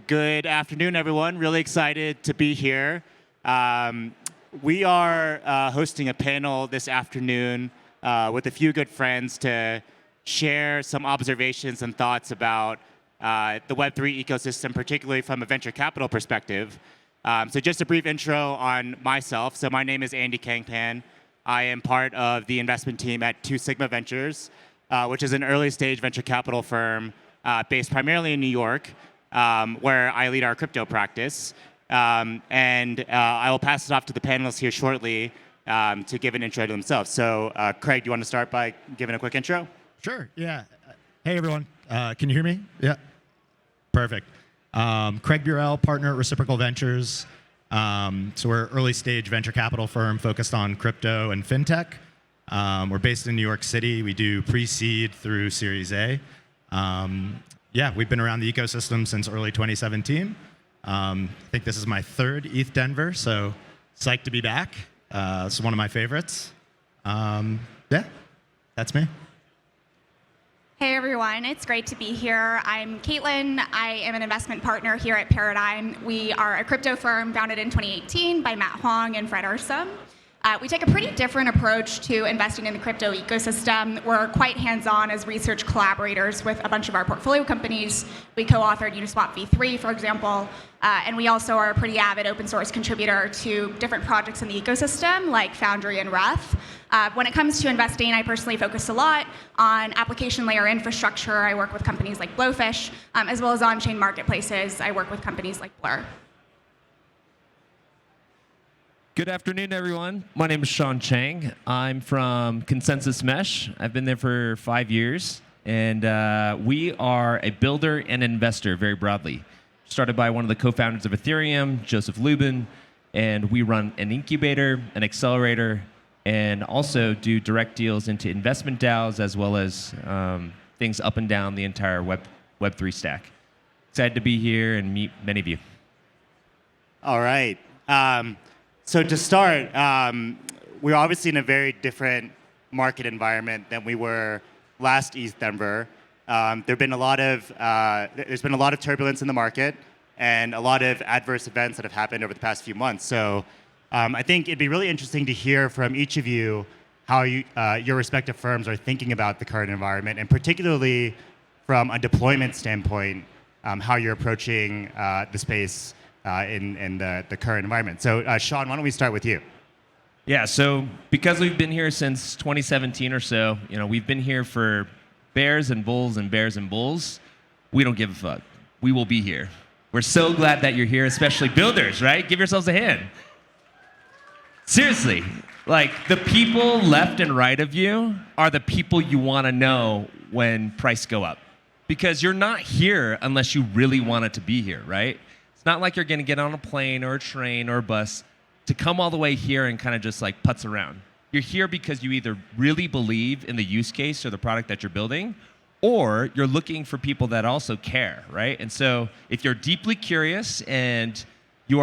Good afternoon, everyone. Really excited to be here. We are hosting a panel this afternoon with a few good friends to share some observations and thoughts about the Web3 ecosystem, particularly from a venture capital perspective. So just a brief intro on myself. So my name is Andy Kangpan. I am part of the investment team at 2 Sigma Ventures, which is an early stage venture capital firm based primarily in New York, where I lead our crypto practice. I will pass it off to the panelists here shortly to give an intro to themselves. So Craig, do you want to start by giving a quick intro? Sure, yeah. Hey, everyone. Can you hear me? Yeah. Perfect. Craig Burrell, partner at Reciprocal Ventures. So we're an early stage venture capital firm focused on crypto and fintech. We're based in New York City. We do pre-seed through Series A. Yeah, we've been around the ecosystem since early 2017. I think this is my 3rd ETH Denver, so psyched to be back. This is one of my favorites. Yeah, that's me. Hey everyone, it's great to be here. I'm Caitlin. I am an investment partner here at Paradigm. We are a crypto firm founded in 2018 by Matt Huang and Fred Ursum. We take a pretty different approach to investing in the crypto ecosystem. We're quite hands-on as research collaborators with a bunch of our portfolio companies. We co-authored Uniswap v3, for example, and we also are a pretty avid open source contributor to different projects in the ecosystem, like Foundry and Reth. When it comes to investing, I personally focus a lot on application layer infrastructure. I work with companies like Blowfish, as well as on-chain marketplaces. I work with companies like Blur. Good afternoon, everyone. My name is Sean Chang. I'm from Consensus Mesh. I've been there for 5 years, and we are a builder and investor very broadly. Started by one of the co-founders of Ethereum, Joseph Lubin, and we run an incubator, an accelerator, and also do direct deals into investment DAOs as well as things up and down the entire Web3 stack. Excited to be here and meet many of you. All right. So to start, we're obviously in a very different market environment than we were last ETH Denver. There's been a lot of turbulence in the market and a lot of adverse events that have happened over the past few months. So I think it'd be really interesting to hear from each of you how your respective firms are thinking about the current environment, and particularly from a deployment standpoint, how you're approaching the space in the current environment. So Sean, why don't we start with you? Yeah, so because we've been here since 2017 or so, we've been here for bears and bulls and bears and bulls. We don't give a fuck. We will be here. We're so glad that you're here, especially builders, right? Give yourselves a hand. Seriously, like the people left and right of you are the people you want to know when prices go up. Because you're not here unless you really want it to be here, right? It's not like you're going to get on a plane or a train or a bus to come all the way here and kind of just like putz around. You're here because you either really believe in the use case or the product that you're building, or you're looking for people that also care, right? And so if you're deeply curious and you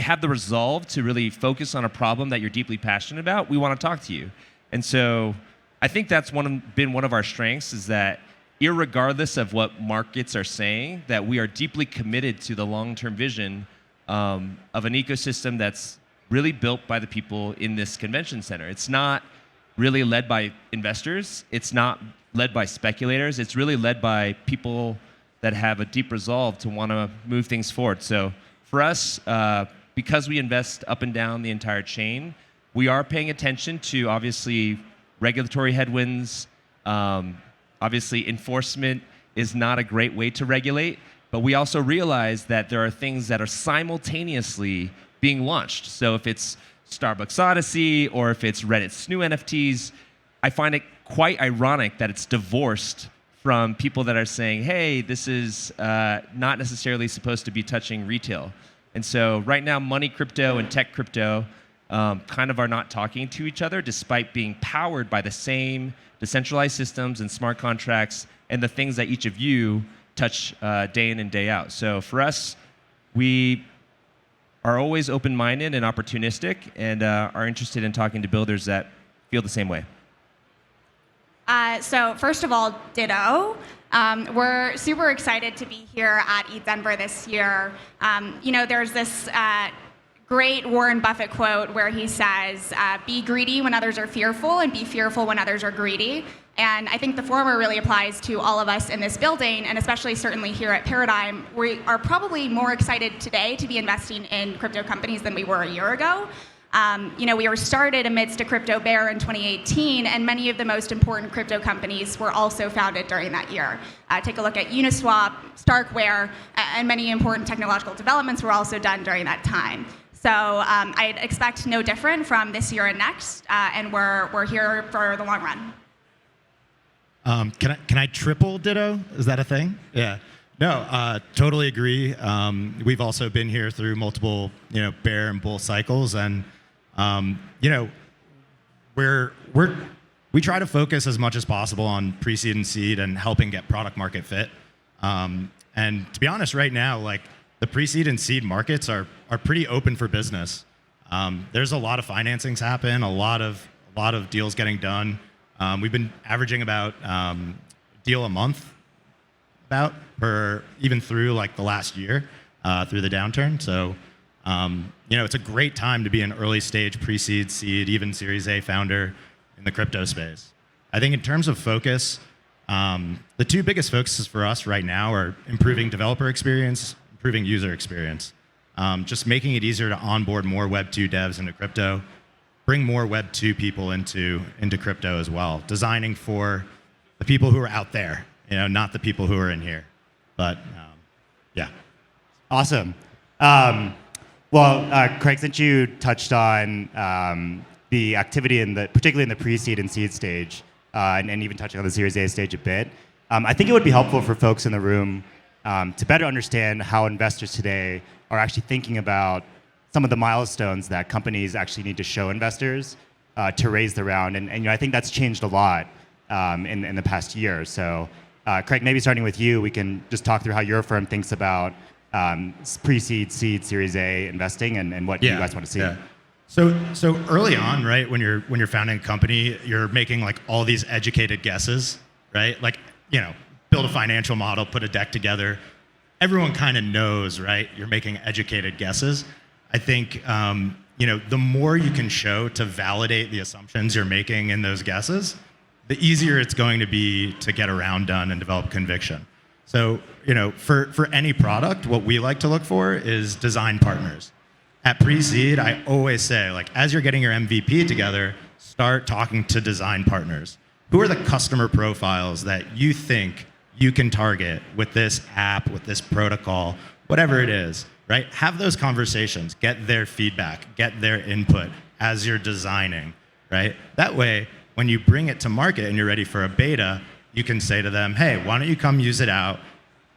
have the resolve to really focus on a problem that you're deeply passionate about, we want to talk to you. And so I think that's been one of our strengths, is that irregardless of what markets are saying, that we are deeply committed to the long-term vision of an ecosystem that's really built by the people in this convention center. It's not really led by investors. It's not led by speculators. It's really led by people that have a deep resolve to want to move things forward. So for us, because we invest up and down the entire chain, we are paying attention to, obviously, regulatory headwinds. Obviously, enforcement is not a great way to regulate, but we also realize that there are things that are simultaneously being launched. So if it's Starbucks Odyssey or if it's Reddit's new NFTs, I find it quite ironic that it's divorced from people that are saying, hey, this is not necessarily supposed to be touching retail. And so right now, money crypto and tech crypto kind of are not talking to each other, despite being powered by the same decentralized systems and smart contracts and the things that each of you touch day in and day out. So for us, we are always open-minded and opportunistic, and are interested in talking to builders that feel the same way. So first of all, ditto. We're super excited to be here at ETH Denver this year. There's this great Warren Buffett quote where he says, be greedy when others are fearful and be fearful when others are greedy. And I think the former really applies to all of us in this building, and especially certainly here at Paradigm. We are probably more excited today to be investing in crypto companies than we were a year ago. We were started amidst a crypto bear in 2018, and many of the most important crypto companies were also founded during that year. Take a look at Uniswap, Starkware, and many important technological developments were also done during that time. So I'd expect no different from this year and next, and we're here for the long run. Can I triple ditto? Is that a thing? Yeah. No, totally agree. We've also been here through multiple, bear and bull cycles, and we try to focus as much as possible on pre-seed and seed and helping get product market fit. And to be honest, right now, like the pre-seed and seed markets are pretty open for business. There's a lot of financings happen, a lot of deals getting done. We've been averaging about deal a month, even through like the last year, through the downturn. So, it's a great time to be an early stage pre-seed, seed, even Series A founder in the crypto space. I think in terms of focus, the two biggest focuses for us right now are improving developer experience, improving user experience, just making it easier to onboard more Web2 devs into crypto, bring more Web2 people into crypto as well, designing for the people who are out there, not the people who are in here. But yeah. Awesome. Craig, since you touched on the activity particularly in the pre-seed and seed stage, and even touching on the Series A stage a bit, I think it would be helpful for folks in the room to better understand how investors today are actually thinking about some of the milestones that companies actually need to show investors to raise the round. And I think that's changed a lot in the past year. So Craig, maybe starting with you, we can just talk through how your firm thinks about pre-seed, seed, Series A investing and what you guys want to see. Yeah. So early on, right, when you're founding a company, you're making like all these educated guesses, right? Like, build a financial model, put a deck together. Everyone kind of knows, right? You're making educated guesses. I think, the more you can show to validate the assumptions you're making in those guesses, the easier it's going to be to get a round done and develop conviction. So, for any product, what we like to look for is design partners. At pre-seed, I always say, like, as you're getting your MVP together, start talking to design partners. Who are the customer profiles that you think you can target with this app, with this protocol, whatever it is, right? Have those conversations, get their feedback, get their input as you're designing, right? That way, when you bring it to market and you're ready for a beta, you can say to them, hey, why don't you come use it out,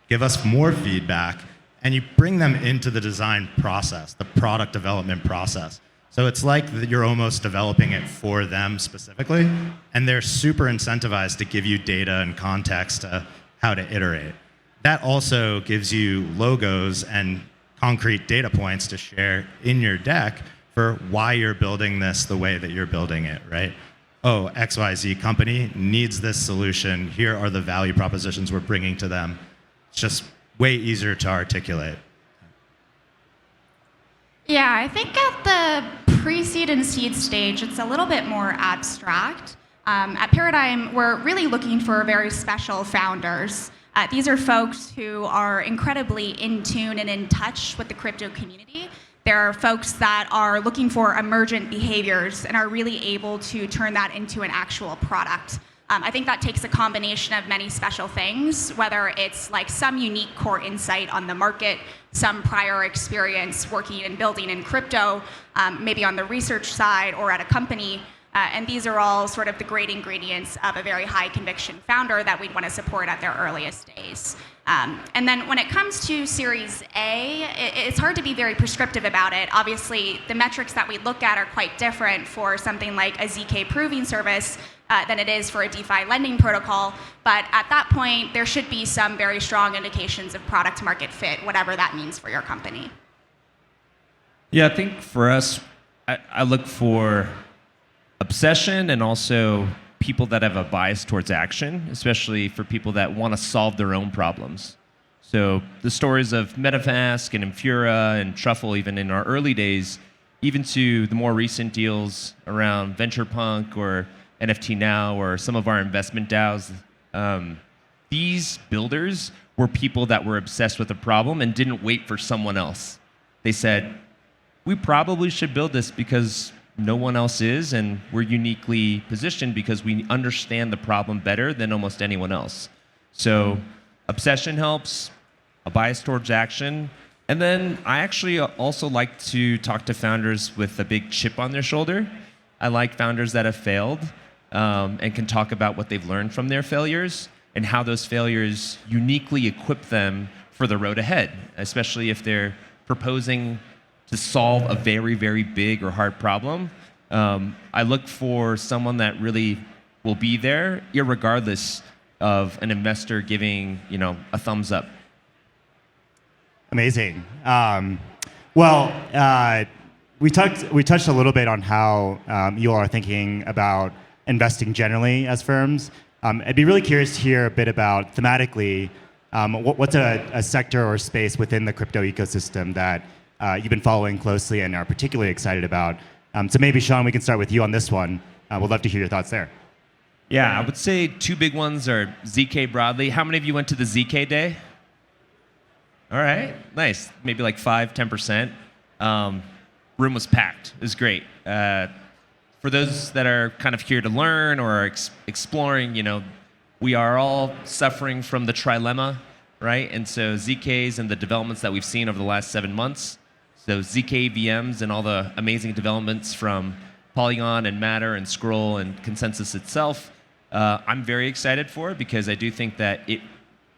give us more feedback, and you bring them into the design process, the product development process. So it's like you're almost developing it for them specifically, and they're super incentivized to give you data and context to how to iterate. That also gives you logos and concrete data points to share in your deck for why you're building this the way that you're building it, right? Oh, XYZ company needs this solution. Here are the value propositions we're bringing to them. It's just way easier to articulate. Yeah, I think at the pre-seed and seed stage, it's a little bit more abstract. At Paradigm, we're really looking for very special founders. These are folks who are incredibly in tune and in touch with the crypto community. There are folks that are looking for emergent behaviors and are really able to turn that into an actual product. I think that takes a combination of many special things, whether it's like some unique core insight on the market, some prior experience working and building in crypto, maybe on the research side or at a company. And these are all sort of the great ingredients of a very high conviction founder that we'd want to support at their earliest days. And then when it comes to Series A, it's hard to be very prescriptive about it. Obviously, the metrics that we look at are quite different for something like a ZK proving service than it is for a DeFi lending protocol. But at that point, there should be some very strong indications of product market fit, whatever that means for your company. Yeah, I think for us, I look for obsession and also people that have a bias towards action, especially for people that want to solve their own problems. So the stories of MetaMask and Infura and Truffle, even in our early days, even to the more recent deals around VenturePunk or NFT Now or some of our investment DAOs, these builders were people that were obsessed with a problem and didn't wait for someone else. They said, we probably should build this because no one else is, and we're uniquely positioned because we understand the problem better than almost anyone else. So obsession helps, a bias towards action, and then I actually also like to talk to founders with a big chip on their shoulder. I like founders that have failed and can talk about what they've learned from their failures and how those failures uniquely equip them for the road ahead, especially if they're proposing to solve a very, very big or hard problem. I look for someone that really will be there, irregardless of an investor giving, a thumbs up. Amazing. We touched a little bit on how you all are thinking about investing generally as firms. I'd be really curious to hear a bit about thematically what's a sector or space within the crypto ecosystem that you've been following closely and are particularly excited about. So maybe, Sean, we can start with you on this one. We'd love to hear your thoughts there. Yeah, I would say two big ones are ZK broadly. How many of you went to the ZK day? All right, nice. Maybe like 5-10%. Room was packed. It was great. For those that are kind of here to learn or are exploring, we are all suffering from the trilemma, right? And so ZKs and the developments that we've seen over the last 7 months, so ZK VMs and all the amazing developments from Polygon and Matter and Scroll and Consensus itself, I'm very excited for it because I do think that it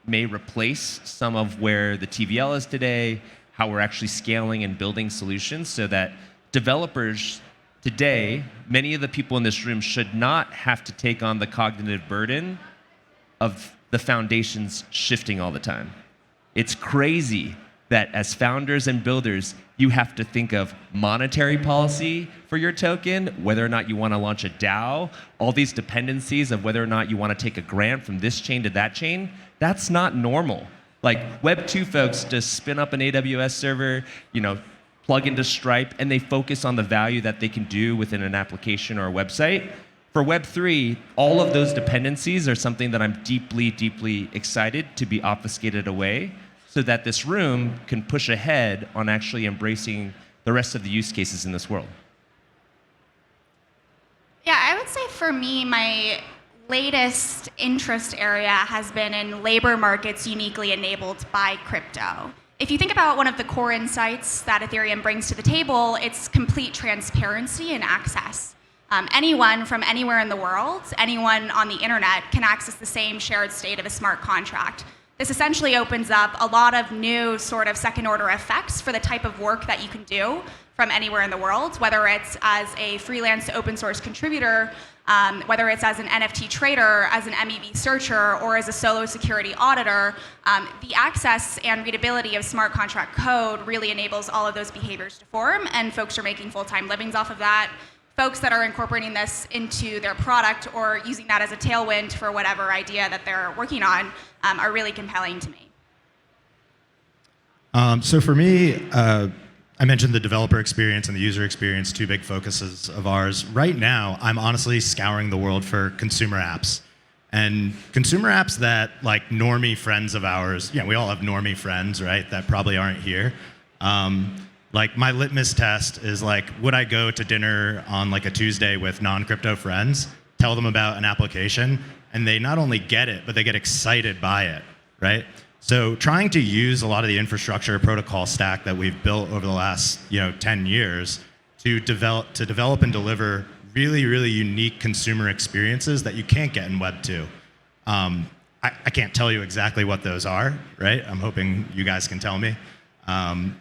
may replace some of where the TVL is today, how we're actually scaling and building solutions so that developers today, many of the people in this room should not have to take on the cognitive burden of the foundations shifting all the time. It's crazy that as founders and builders, you have to think of monetary policy for your token, whether or not you want to launch a DAO, all these dependencies of whether or not you want to take a grant from this chain to that chain. That's not normal. Like Web2 folks just spin up an AWS server, plug into Stripe, and they focus on the value that they can do within an application or a website. For Web3, all of those dependencies are something that I'm deeply, deeply excited to be obfuscated away so that this room can push ahead on actually embracing the rest of the use cases in this world. Yeah, I would say for me, my latest interest area has been in labor markets uniquely enabled by crypto. If you think about one of the core insights that Ethereum brings to the table, it's complete transparency and access. Anyone from anywhere in the world, anyone on the internet can access the same shared state of a smart contract. This essentially opens up a lot of new sort of second order effects for the type of work that you can do from anywhere in the world, whether it's as a freelance open source contributor, whether it's as an NFT trader, as an MEV searcher, or as a solo security auditor. The access and readability of smart contract code really enables all of those behaviors to form, and folks are making full-time livings off of that. Folks that are incorporating this into their product or using that as a tailwind for whatever idea that they're working on are really compelling to me. So for me, I mentioned the developer experience and the user experience, two big focuses of ours. Right now, I'm honestly scouring the world for consumer apps. And consumer apps that, like normie friends of ours, we all have normie friends, right, that probably aren't here. Like my litmus test is like, would I go to dinner on like a Tuesday with non-crypto friends, tell them about an application, and they not only get it, but they get excited by it, right? So trying to use a lot of the infrastructure protocol stack that we've built over the last 10 years to develop and deliver really, really unique consumer experiences that you can't get in Web 2. I can't tell you exactly what those are, right? I'm hoping you guys can tell me.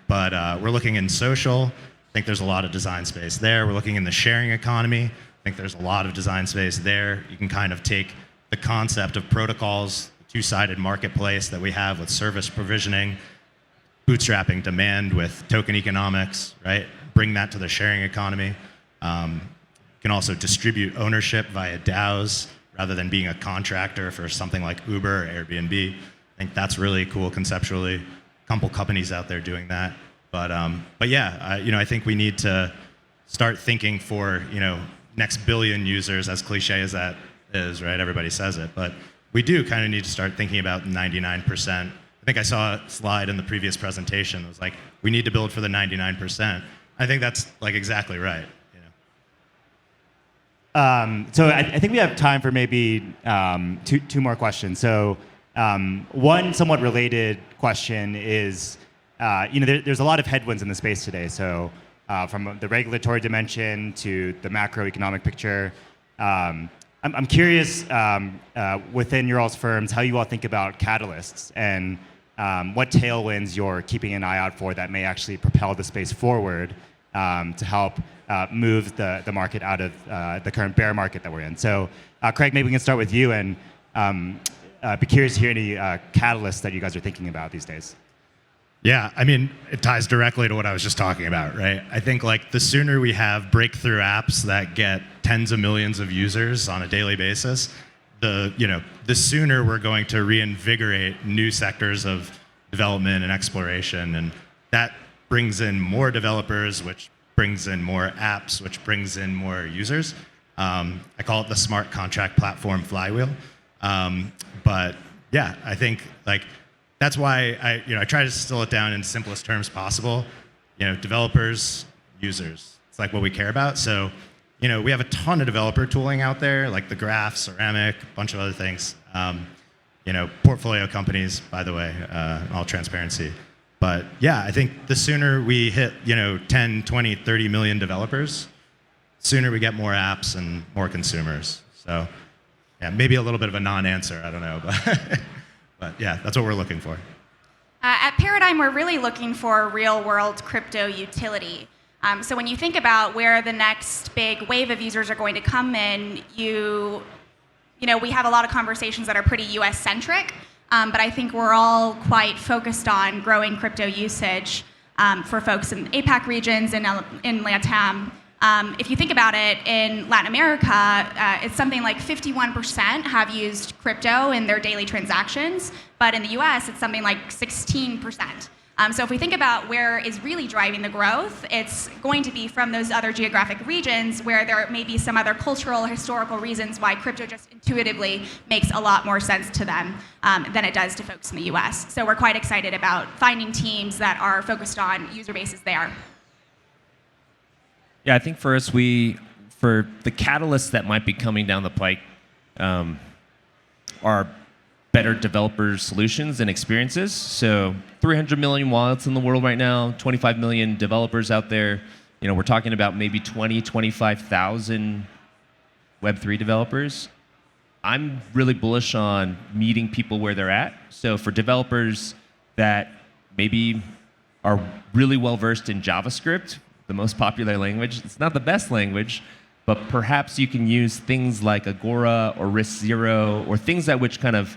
But we're looking in social. I think there's a lot of design space there. We're looking in the sharing economy. I think there's a lot of design space there. You can kind of take the concept of protocols, two-sided marketplace that we have with service provisioning, bootstrapping demand with token economics, right? Bring that to the sharing economy. You can also distribute ownership via DAOs, rather than being a contractor for something like Uber or Airbnb. I think that's really cool conceptually. A couple companies out there doing that. But yeah, I think we need to start thinking for next billion users, as cliche as that is, right? Everybody says it, but we do kind of need to start thinking about 99%. I think I saw a slide in the previous presentation. It was like, we need to build for the 99%. I think that's like exactly right. So I think we have time for maybe two more questions. So one somewhat related question is, there's a lot of headwinds in the space today. So from the regulatory dimension to the macroeconomic picture, I'm curious within your all's firms how you all think about catalysts and what tailwinds you're keeping an eye out for that may actually propel the space forward to help move the market out of the current bear market that we're in. So Craig, maybe we can start with you and be curious to hear any catalysts that you guys are thinking about these days. Yeah, I mean, it ties directly to what I was just talking about, right? I think like the sooner we have breakthrough apps that get tens of millions of users on a daily basis, the sooner we're going to reinvigorate new sectors of development and exploration, and that brings in more developers, which brings in more apps, which brings in more users. I call it the smart contract platform flywheel. But yeah, I think like that's why I try to distill it down in simplest terms possible. Developers, users. It's like what we care about. So, we have a ton of developer tooling out there, like the Graph, Ceramic, a bunch of other things. Portfolio companies, by the way, all transparency. But yeah, I think the sooner we hit 10, 20, 30 million developers, sooner we get more apps and more consumers. So yeah, maybe a little bit of a non-answer, I don't know, but yeah, that's what we're looking for. At Paradigm, we're really looking for real-world crypto utility. So when you think about where the next big wave of users are going to come in, we have a lot of conversations that are pretty US-centric, but I think we're all quite focused on growing crypto usage for folks in APAC regions and in LATAM. If you think about it, in Latin America, it's something like 51% have used crypto in their daily transactions, but in the US, it's something like 16%. So if we think about where is really driving the growth, it's going to be from those other geographic regions where there may be some other cultural or historical reasons why crypto just intuitively makes a lot more sense to them than it does to folks in the US. So we're quite excited about finding teams that are focused on user bases there. Yeah, I think for us, for the catalysts that might be coming down the pike are better developer solutions and experiences. So 300 million wallets in the world right now, 25 million developers out there. We're talking about maybe 25,000 Web3 developers. I'm really bullish on meeting people where they're at. So for developers that maybe are really well versed in JavaScript, the most popular language, it's not the best language, but perhaps you can use things like Agora or Risk0 or things that which kind of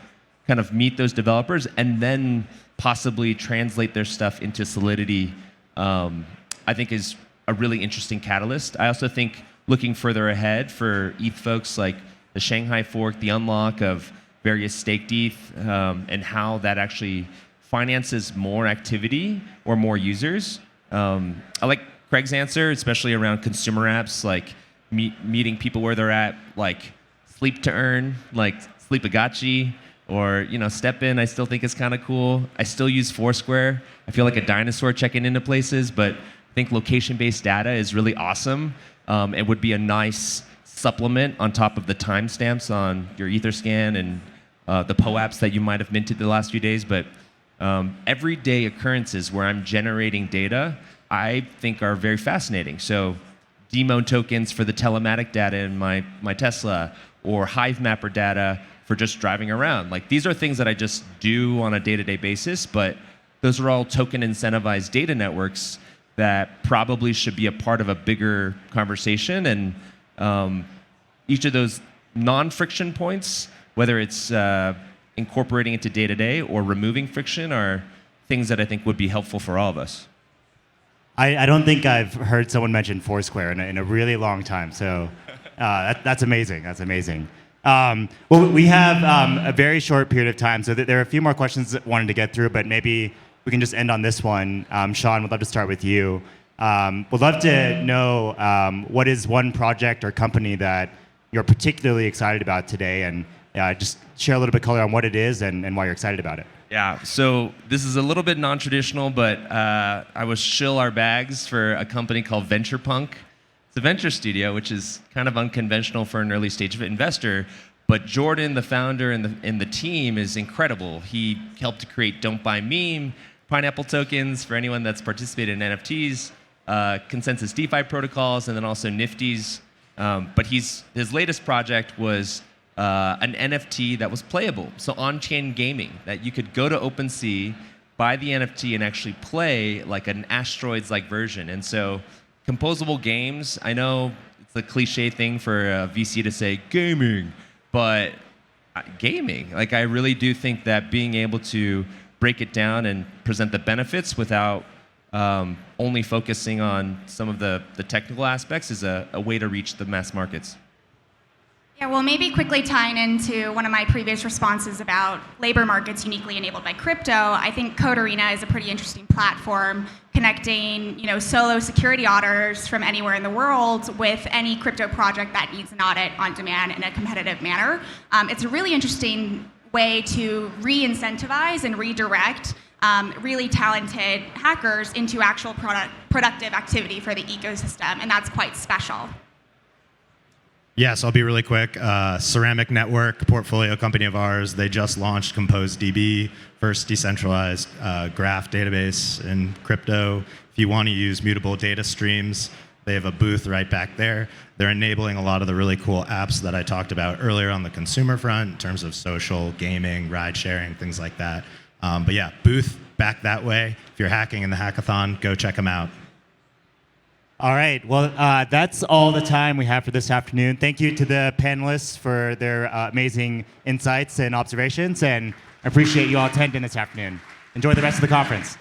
meet those developers and then possibly translate their stuff into Solidity, I think is a really interesting catalyst. I also think looking further ahead for ETH folks, like the Shanghai fork, the unlock of various staked ETH, and how that actually finances more activity or more users. I like Craig's answer, especially around consumer apps, like meeting people where they're at, like Sleep to Earn, like Sleepagachi, or Step In. I still think is kind of cool. I still use Foursquare. I feel like a dinosaur checking into places, but I think location-based data is really awesome. It would be a nice supplement on top of the timestamps on your Etherscan and the POAPs that you might have minted the last few days. But everyday occurrences where I'm generating data, I think are very fascinating. So demo tokens for the telematic data in my Tesla, or Hive Mapper data for just driving around. Like, these are things that I just do on a day-to-day basis, but those are all token incentivized data networks that probably should be a part of a bigger conversation. And each of those non-friction points, whether it's incorporating into day-to-day or removing friction, are things that I think would be helpful for all of us. I don't think I've heard someone mention Foursquare in a really long time, so that's amazing. That's amazing. Well, we have a very short period of time, so there are a few more questions that I wanted to get through, but maybe we can just end on this one. Sean, would love to start with you. Would love to know what is one project or company that you're particularly excited about today, and just share a little bit color on what it is and why you're excited about it. Yeah, so this is a little bit non-traditional, but I was shill our bags for a company called VenturePunk. It's a venture studio, which is kind of unconventional for an early stage investor, but Jordan, the founder and the team, is incredible. He helped to create Don't Buy Meme, Pineapple tokens for anyone that's participated in NFTs, consensus DeFi protocols, and then also Nifty's. But his latest project was an NFT that was playable, so on-chain gaming, that you could go to OpenSea, buy the NFT, and actually play like an Asteroids-like version. And so composable games, I know it's a cliche thing for a VC to say gaming, but gaming, like I really do think that being able to break it down and present the benefits without only focusing on some of the technical aspects is a way to reach the mass markets. Yeah, well, maybe quickly tying into one of my previous responses about labor markets uniquely enabled by crypto, I think Code Arena is a pretty interesting platform connecting, solo security auditors from anywhere in the world with any crypto project that needs an audit on demand in a competitive manner. It's a really interesting way to re-incentivize and redirect really talented hackers into actual productive activity for the ecosystem, and that's quite special. Yes, I'll be really quick. Ceramic Network, portfolio company of ours, they just launched ComposeDB, first decentralized graph database in crypto. If you want to use mutable data streams, they have a booth right back there. They're enabling a lot of the really cool apps that I talked about earlier on the consumer front in terms of social, gaming, ride sharing, things like that. But yeah, booth back that way. If you're hacking in the hackathon, go check them out. All right. Well, that's all the time we have for this afternoon. Thank you to the panelists for their amazing insights and observations, and I appreciate you all attending this afternoon. Enjoy the rest of the conference.